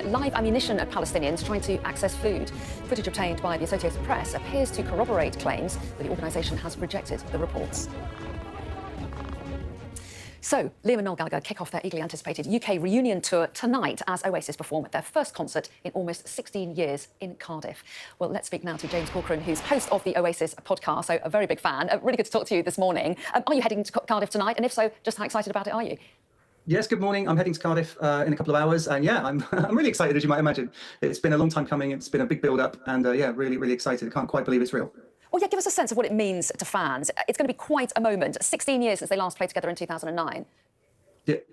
Live ammunition at Palestinians trying to access food. Footage obtained by the Associated Press appears to corroborate claims, but the organisation has rejected the reports. So, Liam and Noel Gallagher kick off their eagerly anticipated UK reunion tour tonight as Oasis perform at their first concert in almost 16 years in Cardiff. Well, let's speak now to James Corcoran, who's host of the Oasis podcast, so a very big fan. Really good to talk to you this morning. Are you heading to Cardiff tonight? And if so, just how excited about it are you? Yes, good morning. I'm heading to Cardiff in a couple of hours, and yeah, I'm really excited, as you might imagine. It's been a long time coming. It's been a big build-up, and yeah, really excited. I can't quite believe it's real. Well, yeah, give us a sense of what it means to fans. It's going to be quite a moment. 16 years since they last played together in 2009.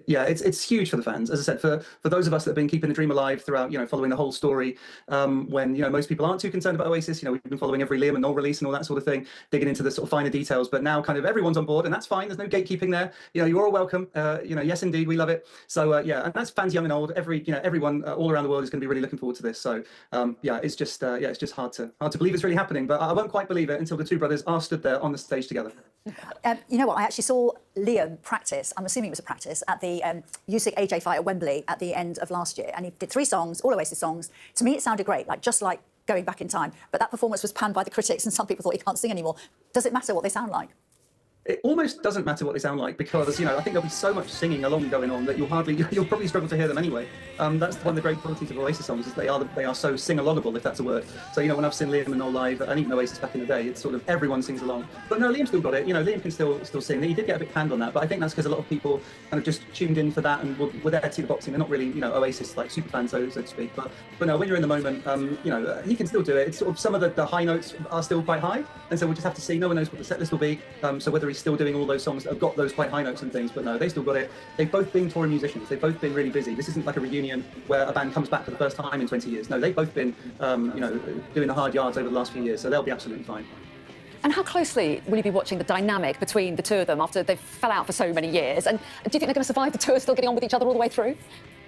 Yeah, it's huge for the fans. As I said, for those of us that have been keeping the dream alive throughout, following the whole story, when, most people aren't too concerned about Oasis, we've been following every Liam and Noel release and all that sort of thing, digging into the sort of finer details, but now kind of everyone's on board, and that's fine. There's no gatekeeping there. You're all welcome. Yes, indeed, we love it. So, yeah, and that's fans young and old. Everyone all around the world is going to be really looking forward to this. So, yeah, it's just hard to believe it's really happening, but I won't quite believe it until the two brothers are stood there on the stage together. You know what? I actually saw Liam practice. I'm assuming it was a practice at the Usyk AJ fight at Wembley at the end of last year, and he did 3 songs, all Oasis songs. To me, it sounded great, just like going back in time. But that performance was panned by the critics, and some people thought he can't sing anymore. Does it matter what they sound like? It almost doesn't matter what they sound like, because I think there'll be so much singing along going on that you'll probably struggle to hear them anyway. That's one of the great qualities of Oasis songs, is they are so sing-alongable, if that's a word. So when I've seen Liam and Noel live, and even Oasis back in the day, it's sort of everyone sings along. But no, Liam still got it. Liam can still sing. He did get a bit panned on that, but I think that's because a lot of people kind of just tuned in for that and were there to see the boxing. They're not really Oasis super fans, so to speak. But no, when you're in the moment, he can still do it. It's sort of some of the high notes are still quite high, and so we'll just have to see. No one knows what the set list will be. So whether he's still doing all those songs that have got those quite high notes and things, but no, they still got it. They've both been touring musicians. They've both been really busy. This isn't like a reunion where a band comes back for the first time in 20 years. No, they've both been, doing the hard yards over the last few years, so they'll be absolutely fine. And how closely will you be watching the dynamic between the two of them after they've fell out for so many years? And do you think they're going to survive the tour, still getting on with each other all the way through?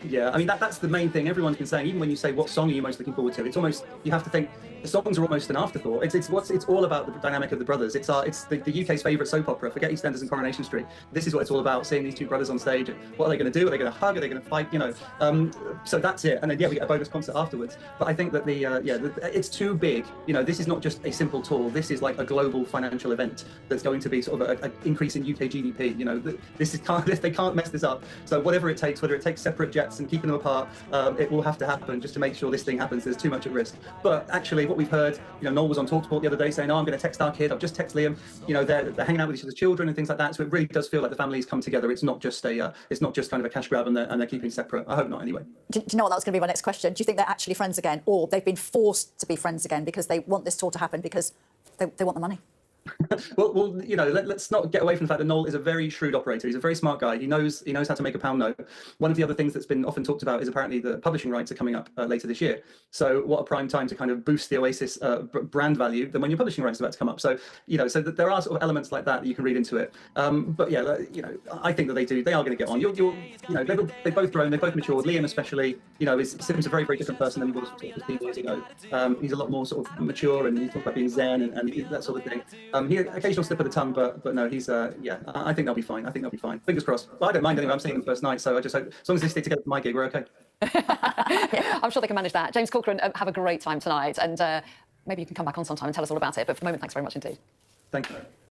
Yeah, I mean, that's the main thing everyone's been saying. Even when you say what song are you most looking forward to, it's almost, you have to think the songs are almost an afterthought. It's all about the dynamic of the brothers. It's the UK's favourite soap opera. Forget EastEnders and Coronation Street. This is what it's all about, seeing these two brothers on stage. What are they going to do? Are they going to hug? Are they going to fight? So that's it. And then, yeah, we get a bonus concert afterwards. But I think that it's too big. This is not just a simple tour. This is like a global financial event that's going to be sort of an increase in UK GDP. They can't mess this up. So whatever it takes, whether it takes separate jets and keeping them apart, it will have to happen just to make sure this thing happens. There's too much at risk. But actually, what we've heard, Noel was on TalkSport the other day saying, "Oh, I'm going to text our kid. I've just texted Liam." They're hanging out with each other's children and things like that. So it really does feel like the family's come together. It's not just kind of a cash grab and they're keeping separate. I hope not, anyway. Do you know what? That was going to be my next question. Do you think they're actually friends again, or they've been forced to be friends again because they want this tour to happen because they want the money? Well, let's not get away from the fact that Noel is a very shrewd operator. He's a very smart guy. He knows how to make a pound note. One of the other things that's been often talked about is apparently the publishing rights are coming up later this year. So what a prime time to kind of boost the Oasis brand value than when your publishing rights are about to come up. So so that there are sort of elements like that you can read into it. But yeah, I think that they are going to get on. They've both grown, they've both matured. Liam especially, seems a very very different person than he was 15 years ago. He's a lot more sort of mature, and he talks about being zen and that sort of thing. He occasional slip of the tongue, but no, he's I think they'll be fine. Fingers crossed. But I don't mind anyway. I'm seeing them first night, so I just hope as long as they stay together for my gig, we're okay. Yeah, I'm sure they can manage that. James Corcoran, have a great time tonight, and maybe you can come back on sometime and tell us all about it. But for the moment, thanks very much indeed. Thank you.